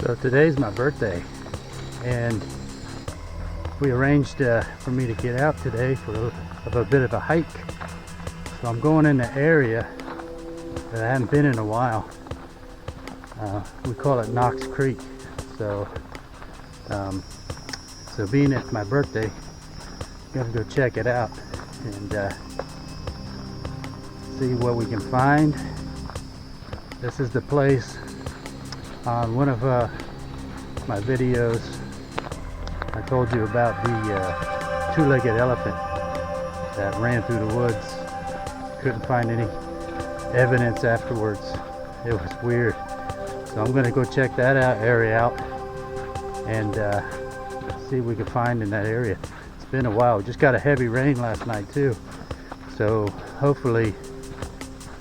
So today's my birthday, and we arranged for me to get out today for a bit of a hike. So I'm going in an area that I haven't been in a while. We call it Knox Creek. So being it's my birthday, I'm gonna go check it out and see what we can find. This is the place. On one of my videos, I told you about the two-legged elephant that ran through the woods. Couldn't find any evidence afterwards. It was weird. So I'm gonna go check that area out and see what we can find in that area. It's been a while. We just got a heavy rain last night too. So hopefully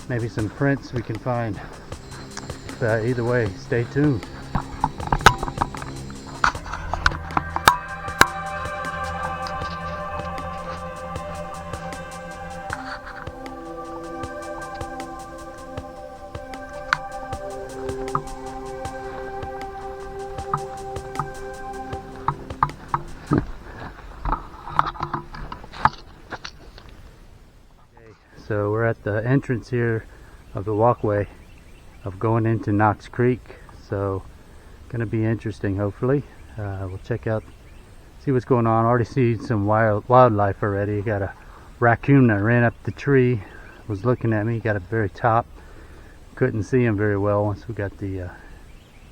maybe some prints we can find. Either way, stay tuned. So we're at the entrance here of the walkway of going into Knox Creek, so gonna be interesting. Hopefully we'll check out, see what's going on. Already see some wildlife already. Got a raccoon that ran up the tree, was looking at me, got up very top. Couldn't see him very well once we got the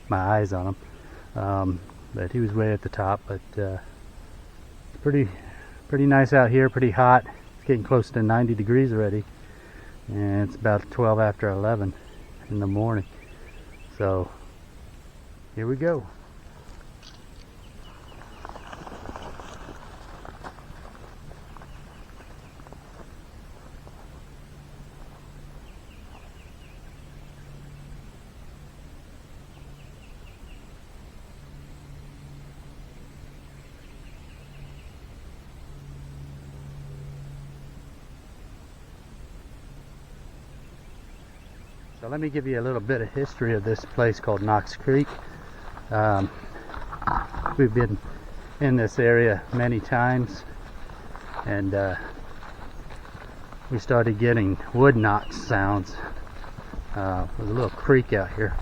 my eyes on him, but he was way at the top. But pretty nice out here, pretty hot. It's getting close to 90 degrees already, and it's about 12 after 11 in the morning. So here we go. So let me give you a little bit of history of this place called Knox Creek. We've been in this area many times, and we started getting wood knocks sounds. There's a little creek out here,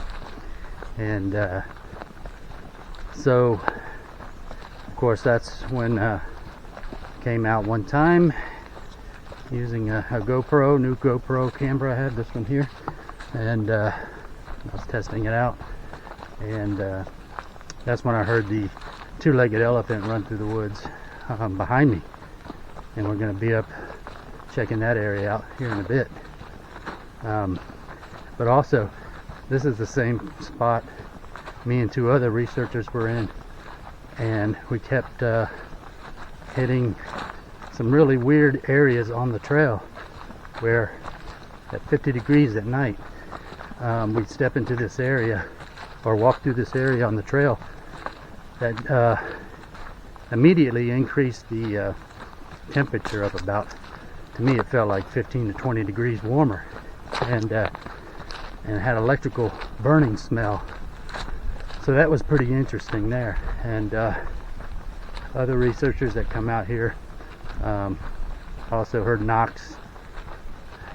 and so of course that's when came out one time using a GoPro, new GoPro camera. I had this one here, and I was testing it out, and that's when I heard the two-legged elephant run through the woods behind me, and we're going to be up checking that area out here in a bit. But also, this is the same spot me and two other researchers were in, and we kept hitting some really weird areas on the trail where at 50 degrees at night we'd step into this area or walk through this area on the trail that immediately increased the temperature of about, to me it felt like 15 to 20 degrees warmer, and had electrical burning smell. So that was pretty interesting there. And other researchers that come out here also heard knocks,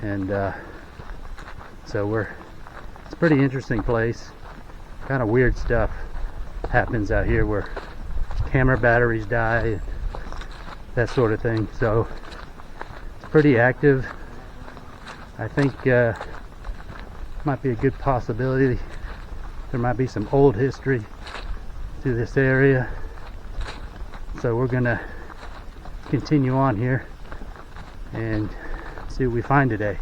and so it's a pretty interesting place. Kind of weird stuff happens out here where camera batteries die, that sort of thing. So it's pretty active. I think might be a good possibility there might be some old history to this area. So we're gonna continue on here and see what we find today.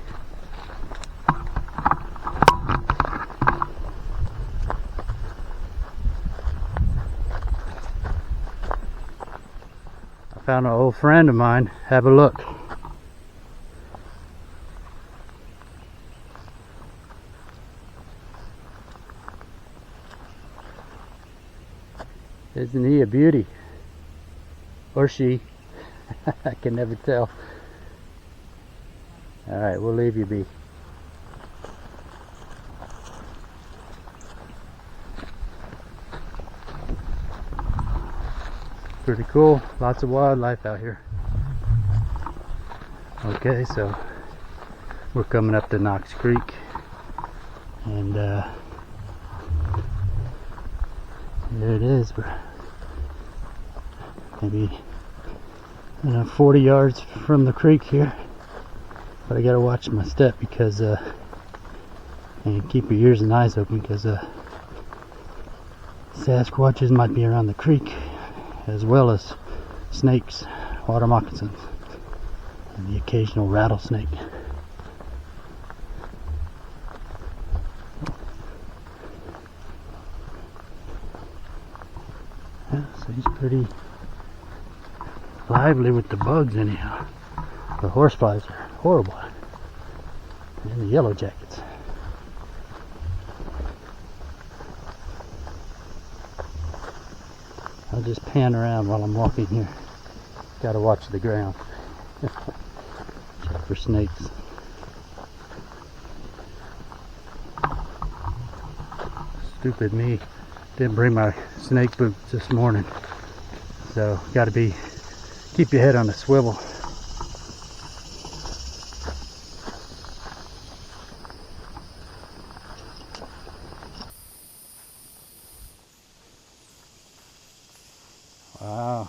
Found an old friend of mine. Have a look. Isn't he a beauty? Or she? I can never tell. Alright, we'll leave you be. Pretty cool. Lots of wildlife out here. Okay, so we're coming up to Knox Creek, and there it is. We're maybe 40 yards from the creek here, but I gotta watch my step because and keep your ears and eyes open, because Sasquatches might be around the creek, as well as snakes, water moccasins, and the occasional rattlesnake. Yeah, so he's pretty lively with the bugs anyhow. The horseflies are horrible, and the yellow jackets. I'll just pan around while I'm walking here. Gotta watch the ground. Check for snakes. Stupid me. Didn't bring my snake boots this morning. So gotta keep your head on a swivel. Wow.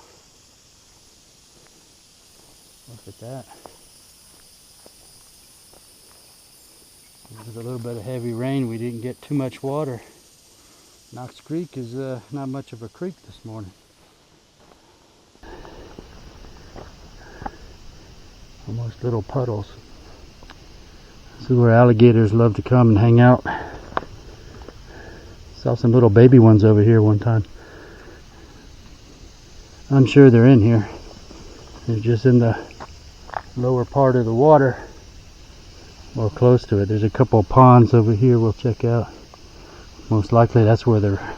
Look at that. With a little bit of heavy rain, we didn't get too much water. Knox Creek is not much of a creek this morning. Almost little puddles. This is where alligators love to come and hang out. Saw some little baby ones over here one time. I'm sure they're in here. They're just in the lower part of the water, or close to it. There's a couple of ponds over here we'll check out. Most likely that's where they're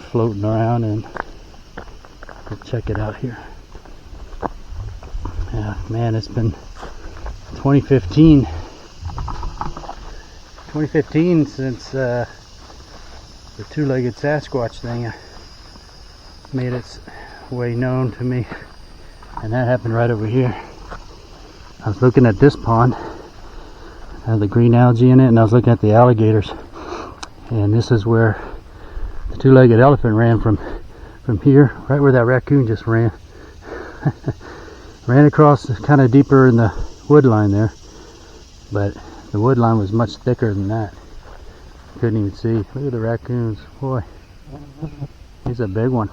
floating around, and we'll check it out here. Yeah, man, it's been 2015 since the two-legged Sasquatch thing made its way known to me, and that happened right over here. I was looking at this pond, had the green algae in it, and I was looking at the alligators, and this is where the two-legged elephant ran from here, right where that raccoon just ran. Ran across kind of deeper in the wood line there, but the wood line was much thicker than that. Couldn't even see. Look at the raccoons. Boy, he's a big one.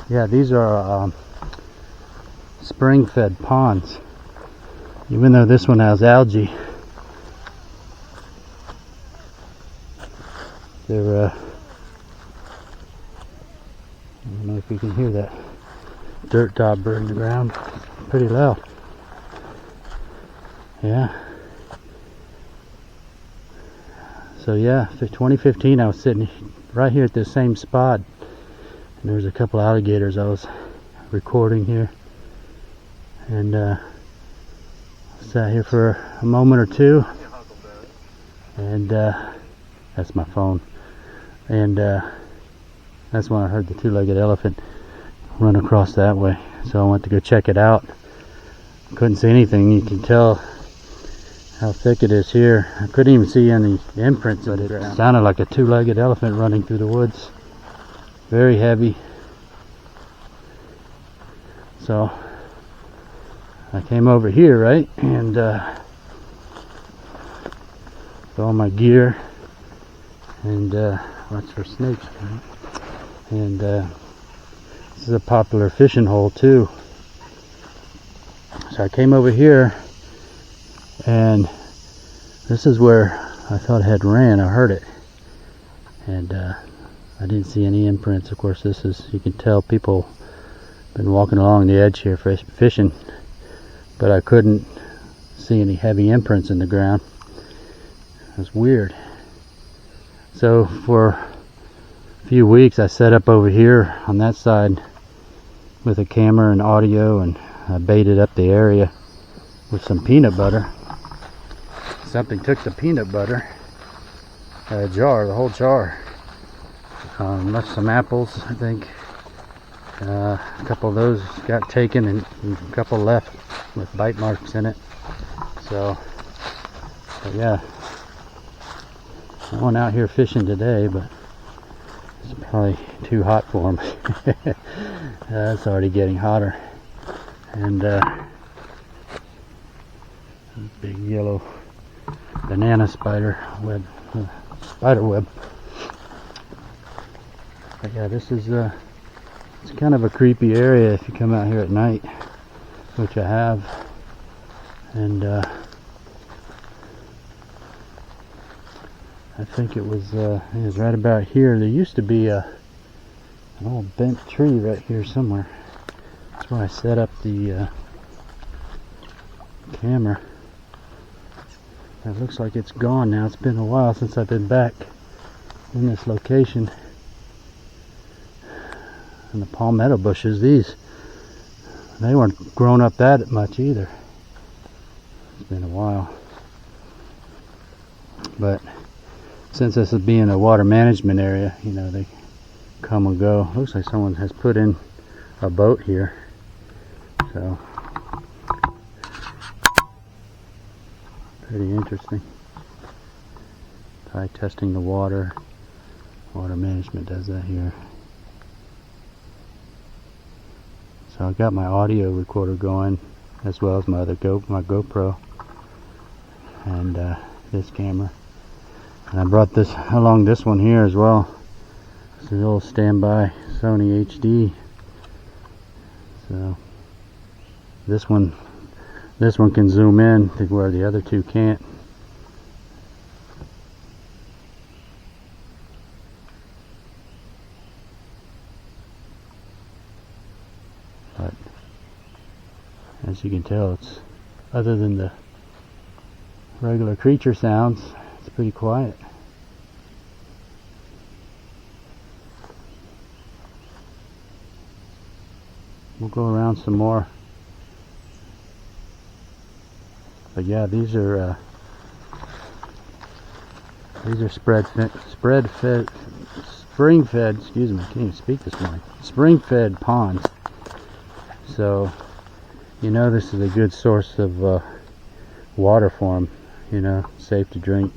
Yeah, these are spring-fed ponds. Even though this one has algae, they're I don't know if you can hear that dirt dauber in the ground. Pretty loud. Yeah. So yeah, for 2015 I was sitting right here at this same spot, and there was a couple alligators I was recording here, and sat here for a moment or two, and that's my phone, and that's when I heard the two-legged elephant run across that way. So I went to go check it out. Couldn't see anything. You can tell how thick it is here. I couldn't even see any imprints, but it sounded like a two-legged elephant running through the woods. Very heavy. So I came over here, right, and with all my gear, and watch for snakes, right? And this is a popular fishing hole too. So I came over here, and this is where I thought it had ran. I heard it, and I didn't see any imprints. Of course, this is, you can tell people been walking along the edge here fishing, but I couldn't see any heavy imprints in the ground. It was weird. So for a few weeks I set up over here on that side with a camera and audio, and I baited up the area with some peanut butter. Something took the peanut butter, jar, the whole jar, Left some apples, I think. A couple of those got taken and a couple left with bite marks in it. So, but yeah, I went out here fishing today, but it's probably too hot for them. It's already getting hotter. And big yellow banana spider web. But yeah, this is it's kind of a creepy area if you come out here at night, which I have. And I think it was right about here. There used to be an old bent tree right here somewhere. That's where I set up the camera. It looks like it's gone now. It's been a while since I've been back in this location. And the palmetto bushes, they weren't grown up that much either. It's been a while. But since this is being a water management area, you know, they come and go. Looks like someone has put in a boat here. So pretty interesting. Probably testing the water. Water management does that here. So I got my audio recorder going, as well as my other my GoPro and this camera. And I brought this along, this one here as well. It's a little standby Sony HD. So this one can zoom in to where the other two can't. But as you can tell, it's, other than the regular creature sounds, it's pretty quiet. We'll go around some more. But yeah, these are spring-fed, excuse me, I can't even speak this morning, spring-fed ponds. So, you know, this is a good source of water for them, you know, safe to drink,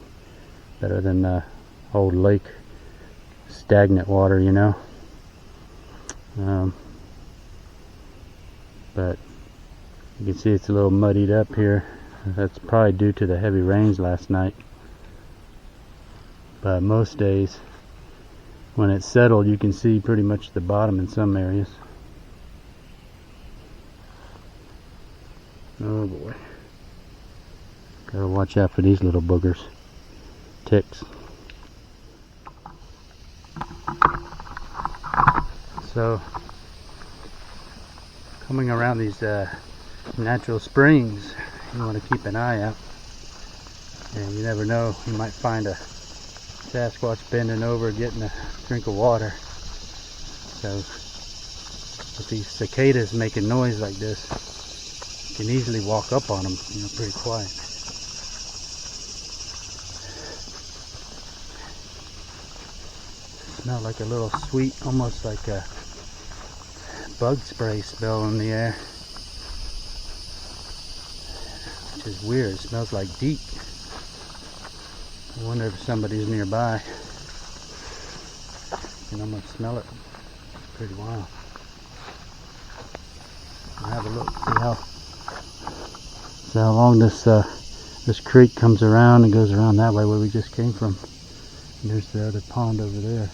better than old lake stagnant water, you know. But you can see it's a little muddied up here. That's probably due to the heavy rains last night. But most days, when it's settled, you can see pretty much the bottom in some areas. Oh boy. Gotta watch out for these little boogers. Ticks. So, coming around these natural springs, you want to keep an eye out. And you never know, you might find a Sasquatch bending over getting a drink of water. So, with these cicadas making noise like this, you can easily walk up on them, you know, pretty quiet. Smell like a little sweet, almost like a bug spray smell in the air. Which is weird, it smells like DEET. I wonder if somebody's nearby. You can almost smell it. Pretty wild. I'll have a look, see how long this this creek comes around and goes around that way where we just came from. And there's the other pond over there.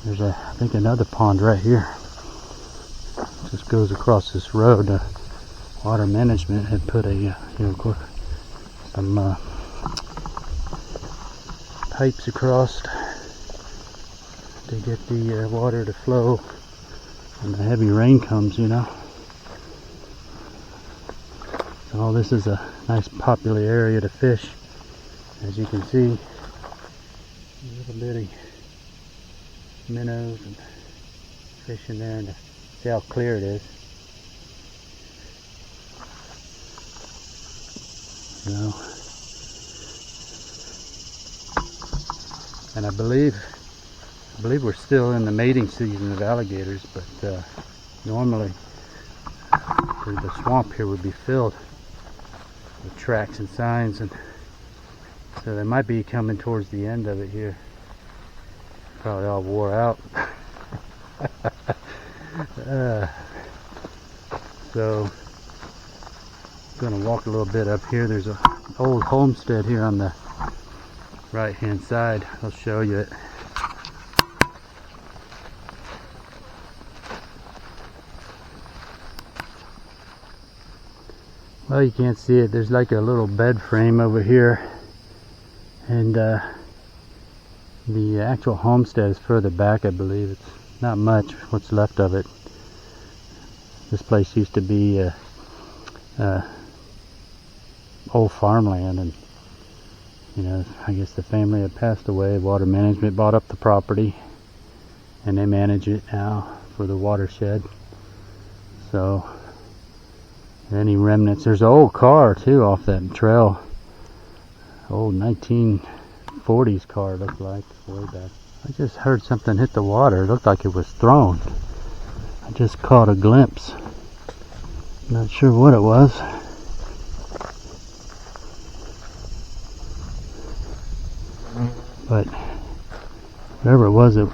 There's I think another pond right here. Just goes across this road. Water management had put a some pipes across to get the water to flow when the heavy rain comes, you know. So this is a nice popular area to fish. As you can see, little bitty minnows and fish in there, and see how clear it is. So And I believe we're still in the mating season of alligators, but normally the swamp here would be filled with tracks and signs, and so they might be coming towards the end of it here. Probably all wore out. So I'm gonna walk a little bit up here. There's an old homestead here on the right hand side. I'll show you it. Well, you can't see it. There's like a little bed frame over here, and the actual homestead is further back, I believe. It's not much what's left of it. This place used to be old farmland, and you know, I guess the family had passed away. Water management bought up the property, and they manage it now for the watershed. So any remnants, there's an old car too off that trail, old 1940s car, looked like, way back. I just heard something hit the water. It looked like it was thrown. I just caught a glimpse. Not sure what it was. But whatever it was, it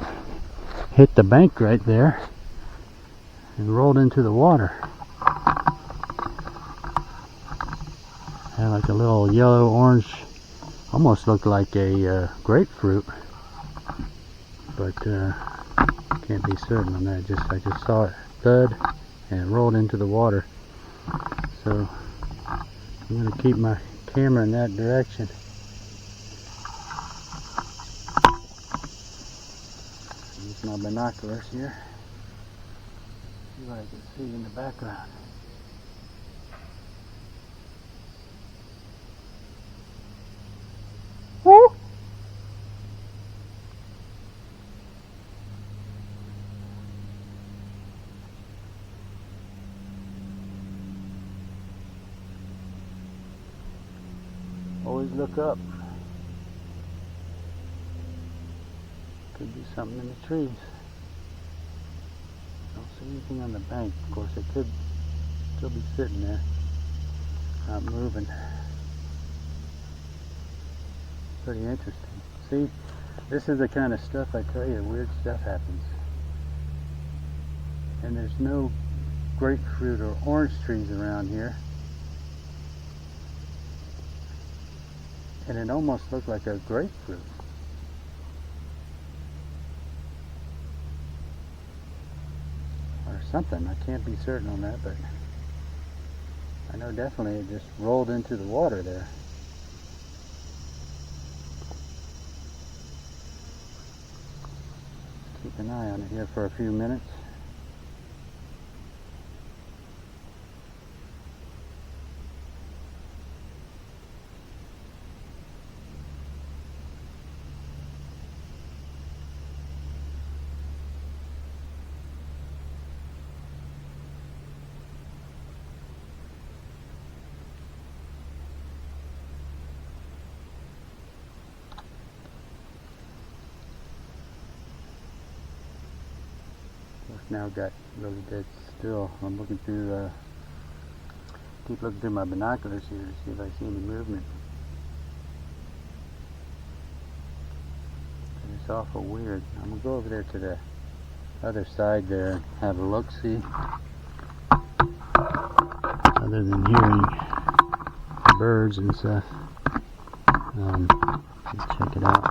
hit the bank right there and rolled into the water. Had like a little yellow orange, almost looked like a grapefruit, but can't be certain on that. I just saw it thud and it rolled into the water. So I'm going to keep my camera in that direction. Use my binoculars here. See what I can see in the background. Woo! Always look up. Could be something in the trees. Don't see anything on the bank. Of course, it could still be sitting there, not moving. Pretty interesting. See, this is the kind of stuff I tell you, weird stuff happens. And there's no grapefruit or orange trees around here. And it almost looked like a grapefruit. Or something. I can't be certain on that, but I know definitely it just rolled into the water there. Keep an eye on it here for a few minutes. Now got really dead still. I'm looking through, keep looking through my binoculars here to see if I see any movement. It's awful weird. I'm gonna go over there to the other side there and have a look, see. Other than hearing birds and stuff, let's check it out.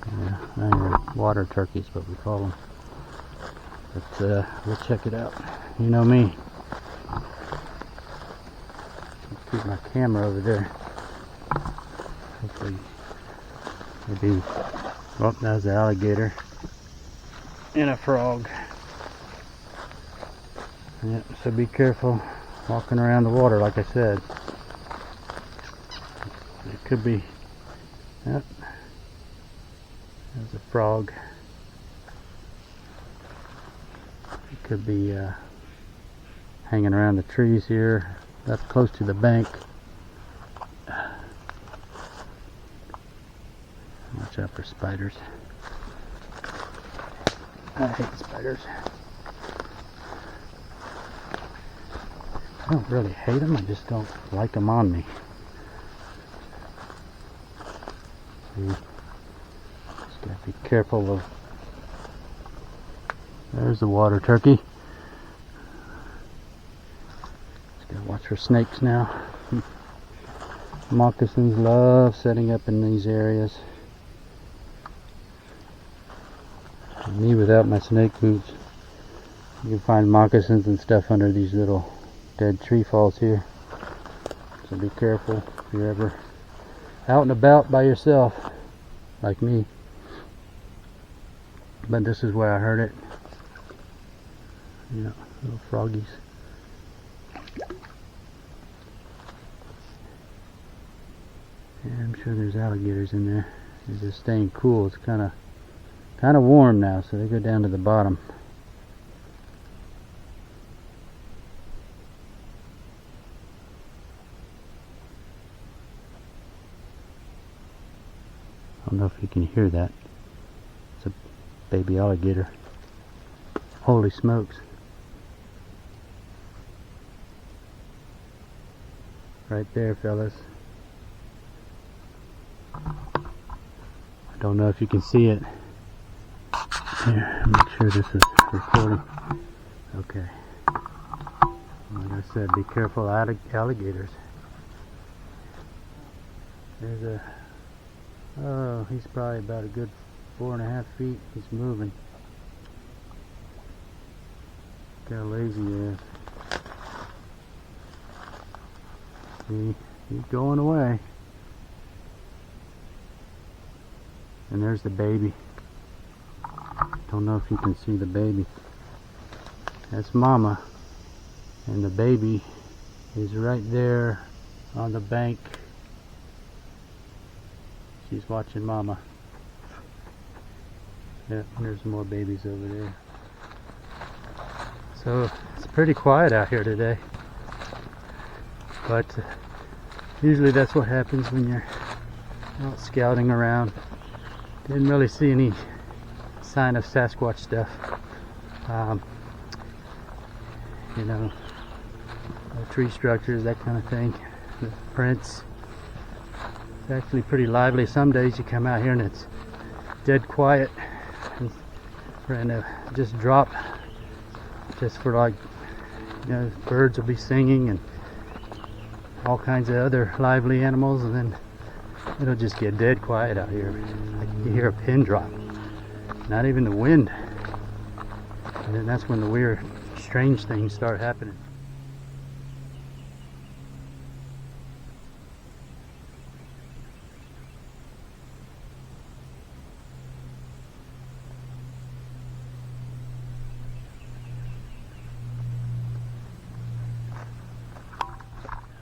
Yeah, I hear water turkeys, what we call them. But we'll check it out. You know me. Let's keep my camera over there. Hopefully, maybe. Oh, there's the alligator and a frog. Yep. So be careful walking around the water, like I said. It could be. Yep. There's a frog. It could be hanging around the trees here. That's close to the bank. spiders. I hate spiders. I don't really hate them, I just don't like them on me. Just gotta be careful of... There's the water turkey. Just gotta watch for snakes now. Moccasins love setting up in these areas. Me without my snake boots. You can find moccasins and stuff under these little dead tree falls here. So be careful if you're ever out and about by yourself, like me. But this is where I heard it. Yeah, little froggies. Yeah, I'm sure there's alligators in there. They're just staying cool. It's kind of warm now, so they go down to the bottom. I don't know if you can hear that. It's a baby alligator. Holy smokes. Right there, fellas. I don't know if you can see it. Here, make sure this is recording. Okay. Like I said, be careful alligators. There's a... Oh, he's probably about a good 4.5 feet. He's moving. Look how lazy he is. See, he's going away. And there's the baby. Don't know if you can see the baby. That's Mama. And the baby is right there on the bank. She's watching Mama. Yeah, there's more babies over there. So it's pretty quiet out here today. But usually that's what happens when you're out scouting around. Didn't really see any sign of Sasquatch stuff. You know, tree structures, that kind of thing. The prints. It's actually pretty lively. Some days you come out here and it's dead quiet. And just drop. Just for like, you know, birds will be singing and all kinds of other lively animals, and then it'll just get dead quiet out here. Like you hear a pin drop. Not even the wind. And then that's when the weird, strange things start happening.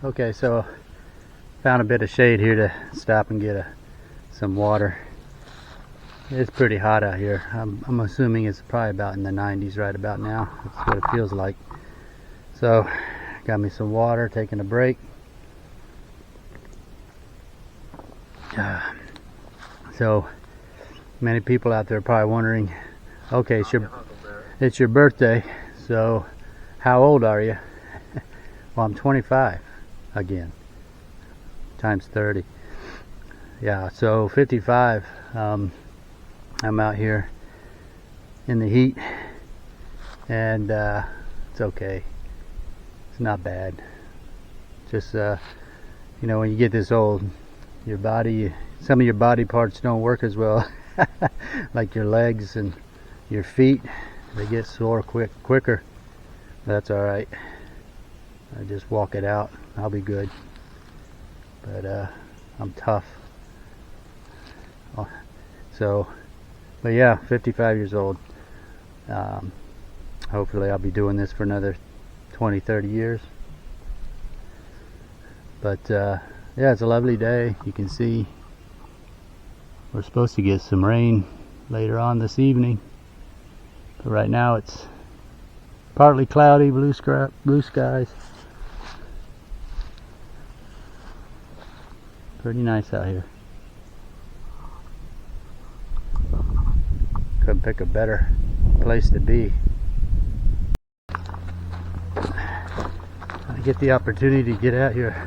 Okay, so found a bit of shade here to stop and get some water. It's pretty hot out here. I'm assuming it's probably about in the 90s right about now. That's what it feels like. So, got me some water, taking a break. So, many people out there are probably wondering, okay, it's your birthday, so how old are you? Well, I'm 25 again, times 30. Yeah, so 55. I'm out here in the heat, and it's okay. It's not bad. Just you know, when you get this old, your body, some of your body parts don't work as well, like your legs and your feet. They get sore quicker. That's all right. I just walk it out. I'll be good. But I'm tough. But yeah, 55 years old. Hopefully I'll be doing this for another 20-30 years. But yeah, it's a lovely day. You can see we're supposed to get some rain later on this evening. But right now it's partly cloudy, blue skies. Pretty nice out here. couldn't pick a better place to be. I get the opportunity to get out here.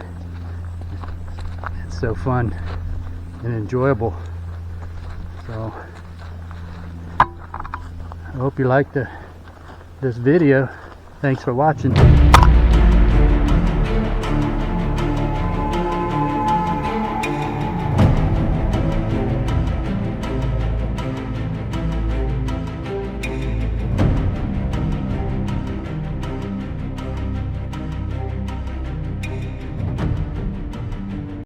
It's so fun and enjoyable. So I hope you liked this video. Thanks for watching.